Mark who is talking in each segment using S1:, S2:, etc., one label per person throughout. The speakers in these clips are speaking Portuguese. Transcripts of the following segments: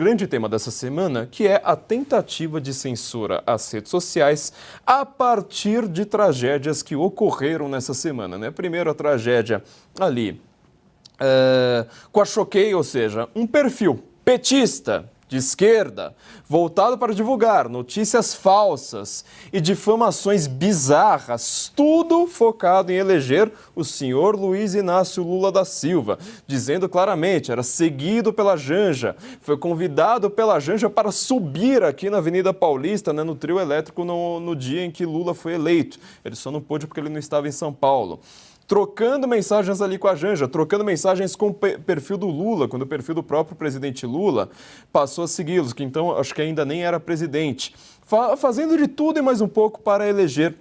S1: grande tema dessa semana, que é a tentativa de censura às redes sociais a partir de tragédias que ocorreram nessa semana, né? Primeiro a tragédia ali com a Choquei, ou seja, um perfil petista de esquerda, voltado para divulgar notícias falsas e difamações bizarras, tudo focado em eleger o senhor Luiz Inácio Lula da Silva, dizendo claramente, era seguido pela Janja, foi convidado pela Janja para subir aqui na Avenida Paulista, né, no trio elétrico no dia em que Lula foi eleito. Ele só não pôde porque ele não estava em São Paulo. Trocando mensagens ali com a Janja, trocando mensagens com o perfil do Lula, quando o perfil do próprio presidente Lula passou a segui-los, que então acho que ainda nem era presidente. Fazendo de tudo e mais um pouco para eleger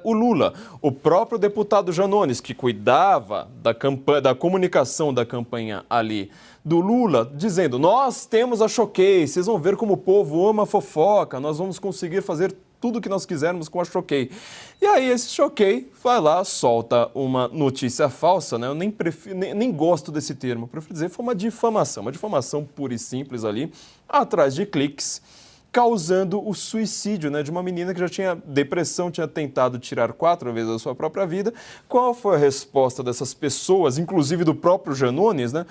S1: o Lula. O próprio deputado Janones, que cuidava da comunicação da campanha ali do Lula, dizendo, nós temos a Choquei, vocês vão ver como o povo ama a fofoca, nós vamos conseguir fazer tudo que nós quisermos com a Choquei. E aí esse Choquei vai lá, solta uma notícia falsa, né? Eu nem gosto desse termo, prefiro dizer, foi uma difamação pura e simples ali, atrás de cliques, causando o suicídio, né, de uma menina que já tinha depressão, tinha tentado tirar 4 vezes a sua própria vida. Qual foi a resposta dessas pessoas, inclusive do próprio Janones, né?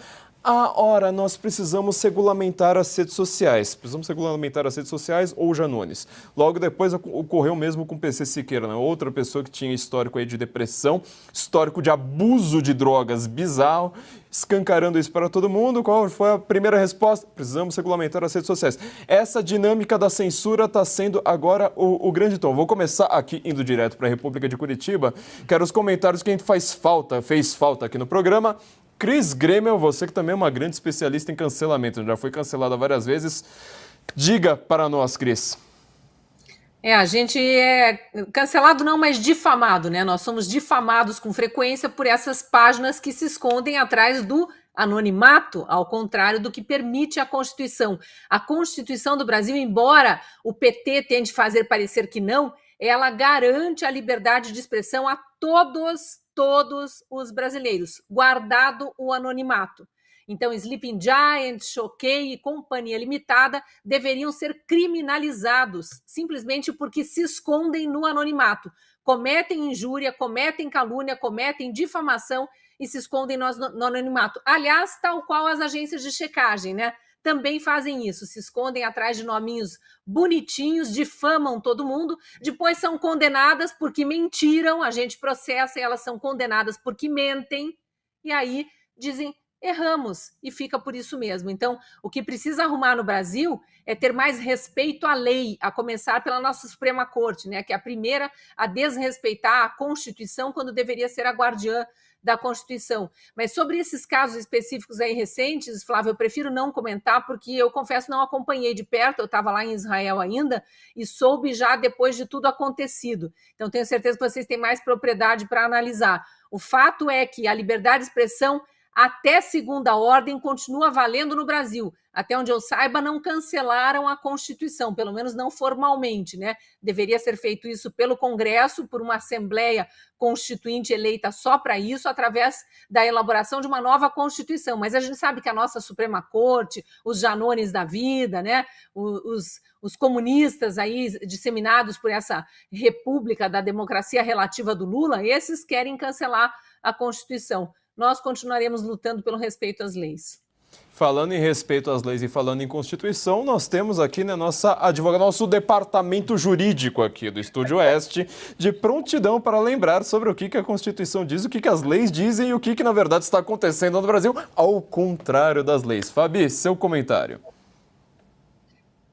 S1: Ora, nós precisamos regulamentar as redes sociais. Precisamos regulamentar as redes sociais ou Janones. Logo depois ocorreu mesmo com o PC Siqueira, né? Outra pessoa que tinha histórico aí de depressão, histórico de abuso de drogas bizarro, escancarando isso para todo mundo. Qual foi a primeira resposta? Precisamos regulamentar as redes sociais. Essa dinâmica da censura está sendo agora o grande tom. Vou começar aqui indo direto para a República de Curitiba. Quero os comentários que a gente fez falta aqui no programa. Cris Grêmio, você que também é uma grande especialista em cancelamento, já foi cancelada várias vezes. Diga para nós, Cris.
S2: A gente é cancelado não, mas difamado, né? Nós somos difamados com frequência por essas páginas que se escondem atrás do anonimato, ao contrário do que permite a Constituição. A Constituição do Brasil, embora o PT tente fazer parecer que não, ela garante a liberdade de expressão a todos os brasileiros, guardado o anonimato. Então, Sleeping Giants, Choquei e Companhia Limitada deveriam ser criminalizados, simplesmente porque se escondem no anonimato. Cometem injúria, cometem calúnia, cometem difamação e se escondem no anonimato. Aliás, tal qual as agências de checagem, né? Também fazem isso, se escondem atrás de nominhos bonitinhos, difamam todo mundo, depois são condenadas porque mentiram, a gente processa e elas são condenadas porque mentem, e aí dizem, erramos, e fica por isso mesmo. Então, o que precisa arrumar no Brasil é ter mais respeito à lei, a começar pela nossa Suprema Corte, né, que é a primeira a desrespeitar a Constituição quando deveria ser a guardiã da Constituição. Mas sobre esses casos específicos aí recentes, Flávio, eu prefiro não comentar, porque eu confesso não acompanhei de perto, eu estava lá em Israel ainda, e soube já depois de tudo acontecido. Então tenho certeza que vocês têm mais propriedade para analisar. O fato é que a liberdade de expressão até segunda ordem continua valendo no Brasil. Até onde eu saiba, não cancelaram a Constituição, pelo menos não formalmente, né? Deveria ser feito isso pelo Congresso, por uma Assembleia Constituinte eleita só para isso, através da elaboração de uma nova Constituição. Mas a gente sabe que a nossa Suprema Corte, os Janones da vida, né? Os comunistas aí disseminados por essa república da democracia relativa do Lula, esses querem cancelar a Constituição. Nós continuaremos lutando pelo respeito às leis.
S1: Falando em respeito às leis e falando em Constituição, nós temos aqui, né, nosso departamento jurídico aqui do Estúdio Oeste, de prontidão para lembrar sobre o que a Constituição diz, o que as leis dizem e o que na verdade está acontecendo no Brasil, ao contrário das leis. Fabi, seu comentário.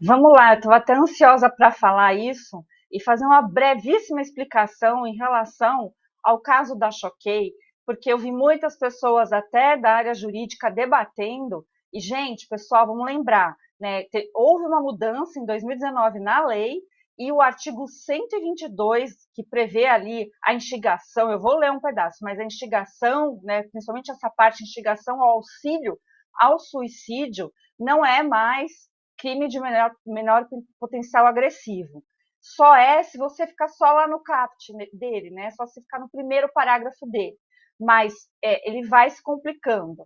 S3: Vamos lá, eu estou até ansiosa para falar isso e fazer uma brevíssima explicação em relação ao caso da Choquei, porque eu vi muitas pessoas até da área jurídica debatendo, e, gente, pessoal, vamos lembrar, né, houve uma mudança em 2019 na lei, e o artigo 122, que prevê ali a instigação, eu vou ler um pedaço, mas a instigação, né, principalmente essa parte, instigação ao auxílio ao suicídio, não é mais crime de menor potencial agressivo. Só é se você ficar só lá no caput dele, né, só se ficar no primeiro parágrafo dele. Mas ele vai se complicando.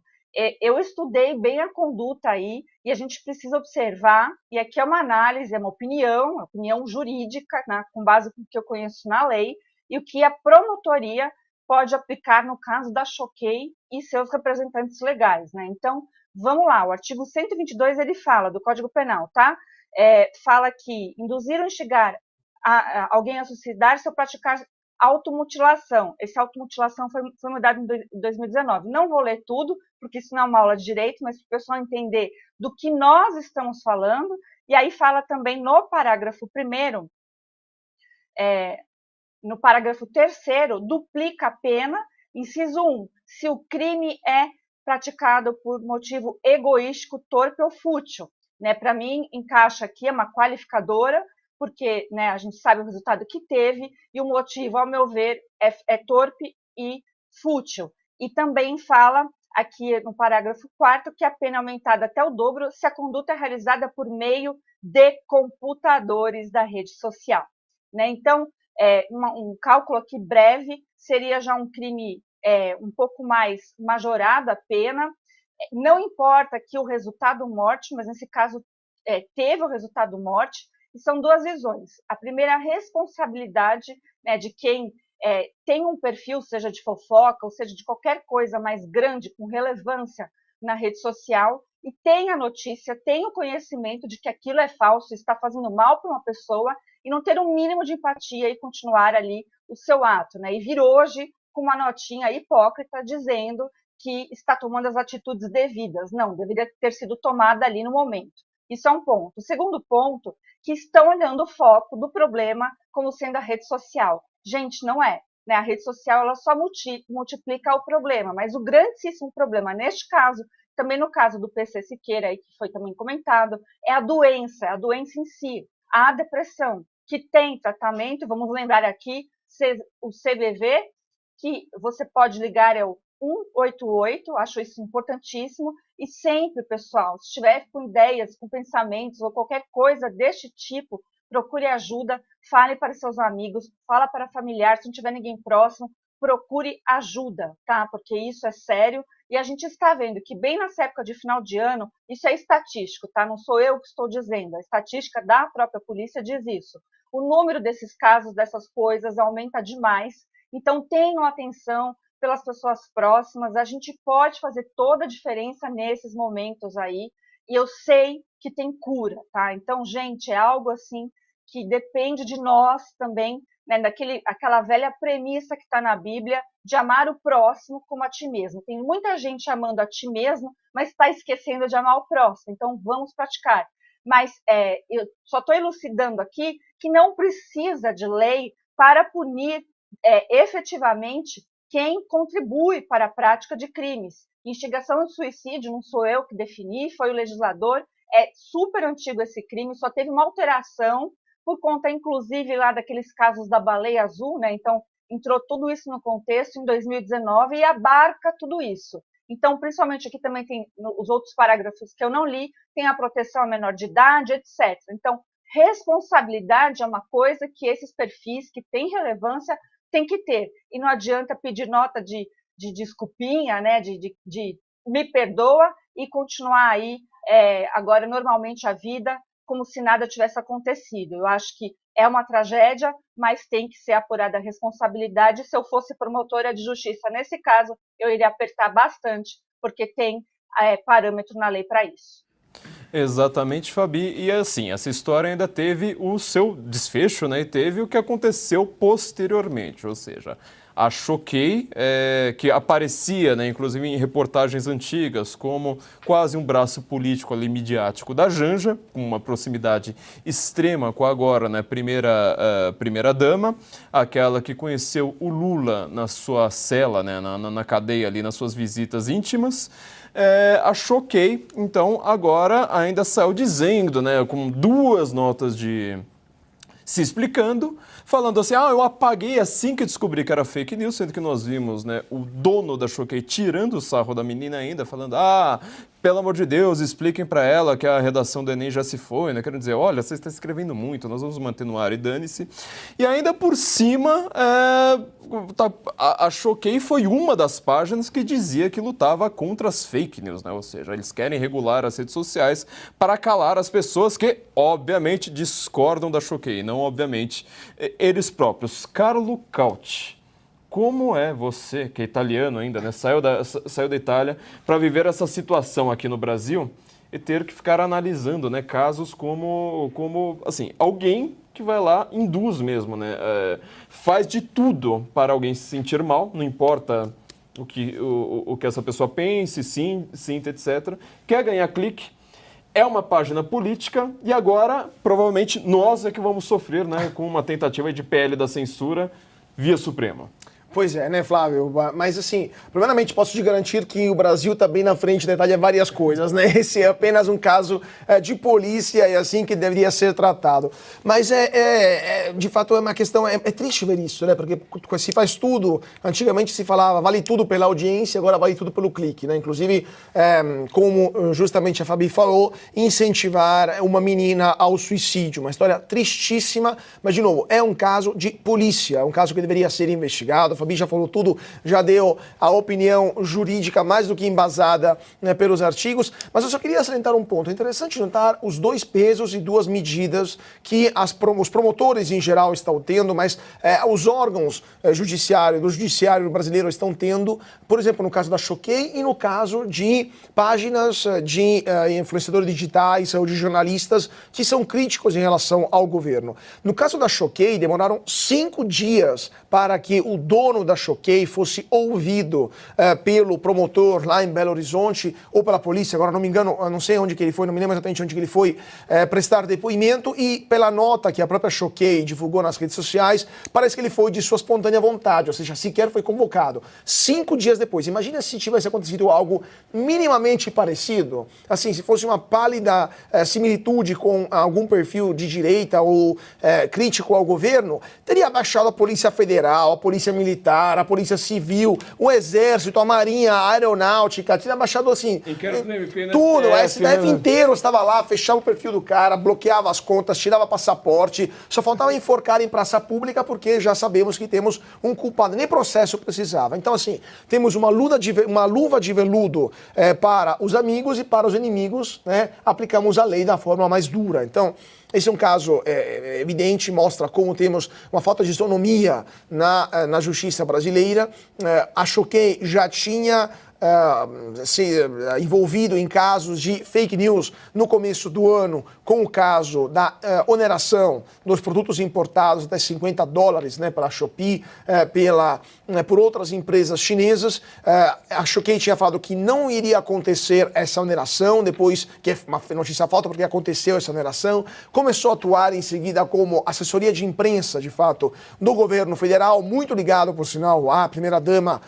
S3: eu estudei bem a conduta aí e a gente precisa observar, e aqui é uma análise, é uma opinião jurídica, né, com base no que eu conheço na lei, e o que a promotoria pode aplicar no caso da Choquei e seus representantes legais, né? Então, vamos lá, o artigo 122 ele fala do Código Penal, tá? Fala que induzir ou instigar alguém a suicidar-se ou praticar automutilação. Essa automutilação foi mudada em 2019. Não vou ler tudo, porque isso não é uma aula de direito, mas para o pessoal entender do que nós estamos falando. E aí fala também no parágrafo 1º, no parágrafo 3º, duplica a pena. Inciso 1, se o crime é praticado por motivo egoístico, torpe ou fútil. Né? Para mim, encaixa aqui, é uma qualificadora, porque, né, a gente sabe o resultado que teve, e o motivo, ao meu ver, é torpe e fútil. E também fala aqui no parágrafo 4º que a pena é aumentada até o dobro se a conduta é realizada por meio de computadores da rede social. Né? Então, um cálculo aqui breve seria já um crime um pouco mais majorado a pena. Não importa que o resultado morte, mas nesse caso teve o resultado morte, e são duas visões. A primeira, a responsabilidade, né, de quem tem um perfil, seja de fofoca, ou seja de qualquer coisa mais grande, com relevância na rede social, e tem a notícia, tem o conhecimento de que aquilo é falso, está fazendo mal para uma pessoa, e não ter um mínimo de empatia e continuar ali o seu ato. Né? E vir hoje com uma notinha hipócrita dizendo que está tomando as atitudes devidas. Não, deveria ter sido tomada ali no momento. Isso é um ponto. O segundo ponto, que estão olhando o foco do problema como sendo a rede social. Gente, não é. Né? A rede social ela só multiplica o problema, mas o grandíssimo problema, neste caso, também no caso do PC Siqueira, aí, que foi também comentado, é a doença em si, a depressão, que tem tratamento, vamos lembrar aqui, o CVV, que você pode ligar, é o 188, acho isso importantíssimo, e sempre, pessoal, se estiver com ideias, com pensamentos ou qualquer coisa deste tipo, procure ajuda, fale para seus amigos, fala para familiares, se não tiver ninguém próximo, procure ajuda, tá? Porque isso é sério, e a gente está vendo que bem nessa época de final de ano, isso é estatístico, tá? Não sou eu que estou dizendo, a estatística da própria polícia diz isso. O número desses casos, dessas coisas, aumenta demais, então tenham atenção pelas pessoas próximas, a gente pode fazer toda a diferença nesses momentos aí, e eu sei que tem cura, tá? Então, gente, é algo assim que depende de nós também, né? Aquela velha premissa que está na Bíblia de amar o próximo como a ti mesmo. Tem muita gente amando a ti mesmo, mas está esquecendo de amar o próximo, então vamos praticar. Mas eu só estou elucidando aqui que não precisa de lei para punir efetivamente quem contribui para a prática de crimes. Instigação ao suicídio não sou eu que defini, foi o legislador, é super antigo esse crime, só teve uma alteração por conta, inclusive, lá daqueles casos da baleia azul, né? Então, entrou tudo isso no contexto em 2019 e abarca tudo isso. Então, principalmente aqui também tem os outros parágrafos que eu não li, tem a proteção à menor de idade, etc. Então, responsabilidade é uma coisa que esses perfis que têm relevância tem que ter. E não adianta pedir nota de desculpinha, né, de me perdoa e continuar aí agora normalmente a vida como se nada tivesse acontecido. Eu acho que é uma tragédia, mas tem que ser apurada a responsabilidade. Se eu fosse promotora de justiça nesse caso, eu iria apertar bastante, porque tem parâmetro na lei para isso.
S1: Exatamente, Fabi. E assim, essa história ainda teve o seu desfecho, né? E teve o que aconteceu posteriormente, ou seja, a Choquei, que aparecia, né, inclusive em reportagens antigas, como quase um braço político ali, midiático da Janja, com uma proximidade extrema com a agora, né, primeira dama, aquela que conheceu o Lula na sua cela, né, na cadeia ali, nas suas visitas íntimas. A Choquei, então, agora ainda saiu dizendo, né, com duas notas se explicando, falando assim, eu apaguei assim que descobri que era fake news, sendo que nós vimos, né, o dono da Choquei tirando o sarro da menina ainda, falando, pelo amor de Deus, expliquem para ela que a redação do Enem já se foi, né? Quero dizer, olha, você está escrevendo muito, nós vamos manter no ar e dane-se. E ainda por cima, a Choquei foi uma das páginas que dizia que lutava contra as fake news, né? Ou seja, eles querem regular as redes sociais para calar as pessoas que, obviamente, discordam da Choquei, não, obviamente, eles próprios. Carlo Cauti, como é você, que é italiano ainda, né? Saiu da Itália para viver essa situação aqui no Brasil e ter que ficar analisando, né, casos como assim, alguém que vai lá, induz mesmo, né? Faz de tudo para alguém se sentir mal, não importa o que essa pessoa pense, sinta, etc. Quer ganhar clique, é uma página política e agora, provavelmente, nós é que vamos sofrer, né, com uma tentativa de PL da censura via Suprema.
S4: Pois é, né, Flávio? Mas, assim, primeiramente posso te garantir que o Brasil está bem na frente da Itália em várias coisas, né? Esse é apenas um caso de polícia e assim que deveria ser tratado. Mas, de fato, é uma questão... É triste ver isso, né? Porque se faz tudo... Antigamente se falava, vale tudo pela audiência, agora vale tudo pelo clique, né? Inclusive, como justamente a Fabi falou, incentivar uma menina ao suicídio. Uma história tristíssima, mas, de novo, é um caso de polícia, é um caso que deveria ser investigado. A Fabi já falou tudo, já deu a opinião jurídica mais do que embasada, né, pelos artigos, mas eu só queria salientar um ponto. É interessante notar os dois pesos e duas medidas que os promotores em geral estão tendo, mas os órgãos do judiciário brasileiro estão tendo, por exemplo, no caso da Choquei e no caso de páginas de influenciadores digitais ou de jornalistas que são críticos em relação ao governo. No caso da Choquei, demoraram 5 dias para que o dono da Choquei fosse ouvido pelo promotor lá em Belo Horizonte ou pela polícia, agora não me engano, não sei onde que ele foi, não me lembro exatamente onde que ele foi prestar depoimento, e pela nota que a própria Choquei divulgou nas redes sociais, parece que ele foi de sua espontânea vontade, ou seja, sequer foi convocado. 5 dias depois, imagina se tivesse acontecido algo minimamente parecido, assim, se fosse uma pálida similitude com algum perfil de direita ou crítico ao governo, teria baixado a Polícia Federal, a Polícia Militar, a Polícia Civil, o Exército, a Marinha, a Aeronáutica, tinha baixado assim, tudo, o STF inteiro estava lá, fechava o perfil do cara, bloqueava as contas, tirava passaporte, só faltava enforcar em praça pública porque já sabemos que temos um culpado, nem processo precisava. Então, assim, temos uma luva de veludo para os amigos e para os inimigos, né? Aplicamos a lei da forma mais dura. Então, esse é um caso evidente, mostra como temos uma falta de isonomia na justiça brasileira. A Choquei já tinha se envolvido em casos de fake news no começo do ano, com o caso da oneração dos produtos importados até $50, né, pela Shopee, por outras empresas chinesas. A Choquei tinha falado que não iria acontecer essa oneração, depois que é uma notícia falsa porque aconteceu essa oneração, começou a atuar em seguida como assessoria de imprensa, de fato, do governo federal, muito ligado, por sinal, à primeira-dama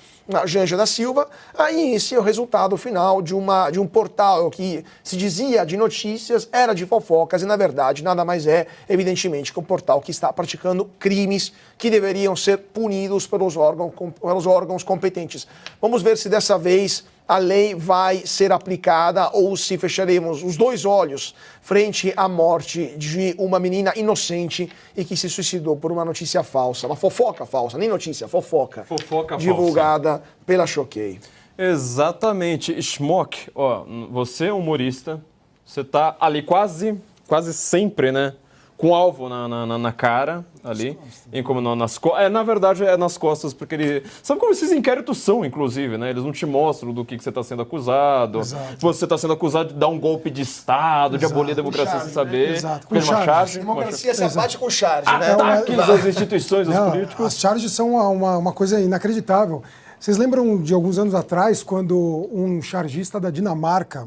S4: Janja da Silva. Aí esse é o resultado final de um portal que se dizia de notícias, era de fofocas e, na verdade, nada mais é, evidentemente, que um portal que está praticando crimes que deveriam ser punidos pelos órgãos competentes. Vamos ver se dessa vez a lei vai ser aplicada ou se fecharemos os dois olhos frente à morte de uma menina inocente e que se suicidou por uma notícia falsa, uma fofoca falsa, nem notícia, fofoca divulgada falsa pela Choquei.
S1: Exatamente. Schmock, ó, você é humorista, você tá ali quase sempre, né, com alvo na cara, ali, na verdade é nas costas, porque ele... Sabe como esses inquéritos são, inclusive, né? Eles não te mostram do que você está sendo acusado. Exato. Você está sendo acusado de dar um golpe de Estado, exato, de abolir a democracia sem saber.
S4: Exato.
S1: Com charge.
S4: Democracia se abate com charge, né?
S1: Ataques às instituições, aos políticos.
S5: As charges são uma coisa inacreditável. Vocês lembram de alguns anos atrás, quando um chargista da Dinamarca,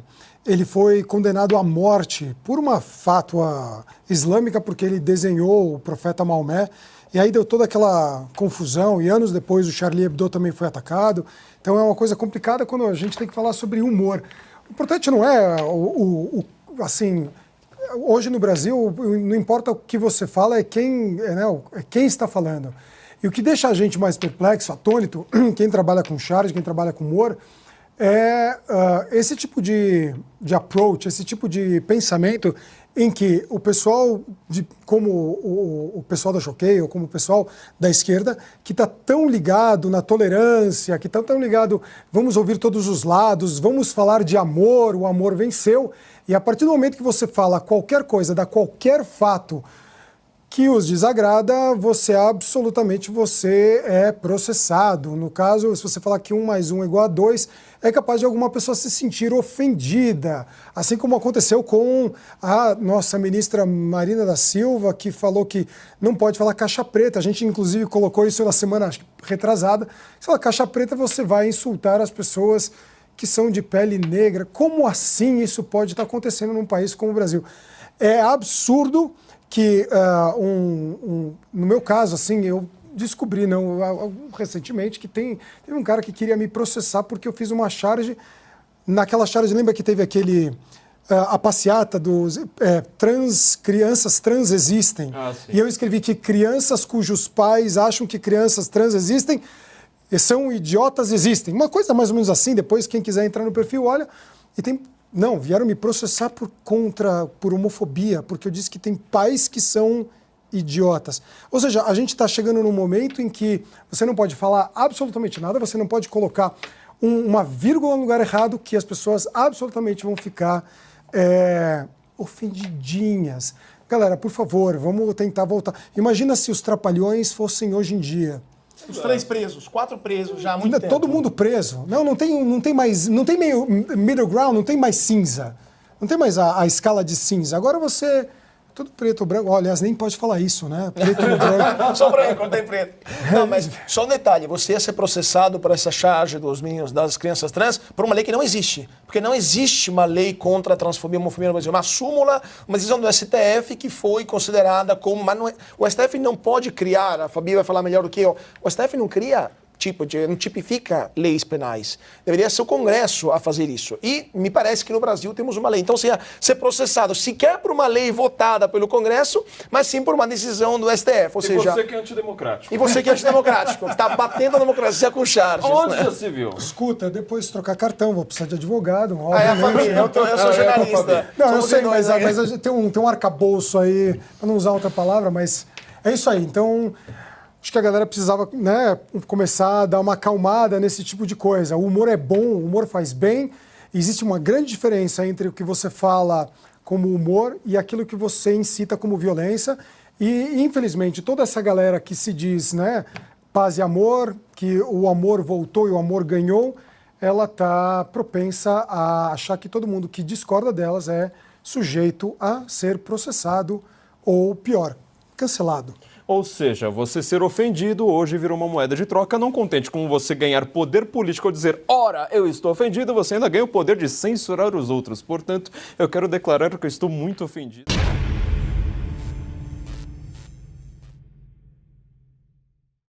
S5: ele foi condenado à morte por uma fátua islâmica, porque ele desenhou o profeta Maomé, e aí deu toda aquela confusão, e anos depois o Charlie Hebdo também foi atacado. Então é uma coisa complicada quando a gente tem que falar sobre humor. O importante não é assim, hoje no Brasil, não importa o que você fala, é quem está falando. E o que deixa a gente mais perplexo, atônito, quem trabalha com charge, quem trabalha com humor, esse tipo de approach, esse tipo de pensamento em que o pessoal, como o pessoal da Choquei, ou como o pessoal da esquerda, que está tão ligado na tolerância, que está tão ligado, vamos ouvir todos os lados, vamos falar de amor, o amor venceu, e a partir do momento que você fala qualquer coisa, dá qualquer fato que os desagrada, você é processado. No caso, se você falar que 1 mais 1 é igual a 2, é capaz de alguma pessoa se sentir ofendida. Assim como aconteceu com a nossa ministra Marina da Silva, que falou que não pode falar caixa preta. A gente, inclusive, colocou isso na semana retrasada. Se falar caixa preta, você vai insultar as pessoas que são de pele negra. Como assim isso pode estar acontecendo num país como o Brasil? É absurdo que, no meu caso, assim, eu descobri recentemente que teve um cara que queria me processar porque eu fiz uma charge. Naquela charge, lembra que teve a passeata dos crianças trans existem? E eu escrevi que crianças cujos pais acham que crianças trans existem são idiotas existem. Uma coisa mais ou menos assim. Depois, quem quiser entrar no perfil, olha. E tem... Não, vieram me processar por homofobia, porque eu disse que tem pais que são idiotas. Ou seja, a gente está chegando num momento em que você não pode falar absolutamente nada, você não pode colocar uma vírgula no lugar errado, que as pessoas absolutamente vão ficar ofendidinhas. Galera, por favor, vamos tentar voltar. Imagina se os Trapalhões fossem hoje em dia.
S4: Os 3 presos, 4 presos já há muito tempo.
S5: Todo mundo preso. Não tem mais, não tem meio middle ground, não tem mais cinza. Não tem mais a escala de cinza. Agora você tudo preto ou branco. Aliás, nem pode falar isso, né? Preto ou branco.
S4: Só branco, não tem preto. Não, mas só um detalhe, você ia ser processado por essa charge das crianças trans por uma lei que não existe. Porque não existe uma lei contra a transfobia e homofobia no Brasil. Uma súmula, uma decisão do STF que foi considerada como... Mas o STF não pode criar, a Fabi vai falar melhor do que eu, o STF não cria... não tipifica leis penais. Deveria ser o Congresso a fazer isso. E me parece que no Brasil temos uma lei. Então você ia ser processado sequer por uma lei votada pelo Congresso, mas sim por uma decisão do STF. Ou seja,
S1: você que é antidemocrático.
S4: E você que é antidemocrático. Está batendo a democracia com charges.
S1: Onde
S4: né?
S1: já se viu?
S5: Escuta, depois trocar cartão, vou precisar de advogado.
S4: É a família, eu sou jornalista.
S5: Não, eu sei, mas tem um arcabouço aí, para não usar outra palavra, mas é isso aí. Então... Acho que a galera precisava, né, começar a dar uma acalmada nesse tipo de coisa. O humor é bom, o humor faz bem. Existe uma grande diferença entre o que você fala como humor e aquilo que você incita como violência. E, infelizmente, toda essa galera que se diz, né, paz e amor, que o amor voltou e o amor ganhou, ela está propensa a achar que todo mundo que discorda delas é sujeito a ser processado ou, pior, cancelado.
S1: Ou seja, você ser ofendido hoje virou uma moeda de troca. Não contente com você ganhar poder político ou dizer, ora, eu estou ofendido, você ainda ganha o poder de censurar os outros. Portanto, eu quero declarar que eu estou muito ofendido.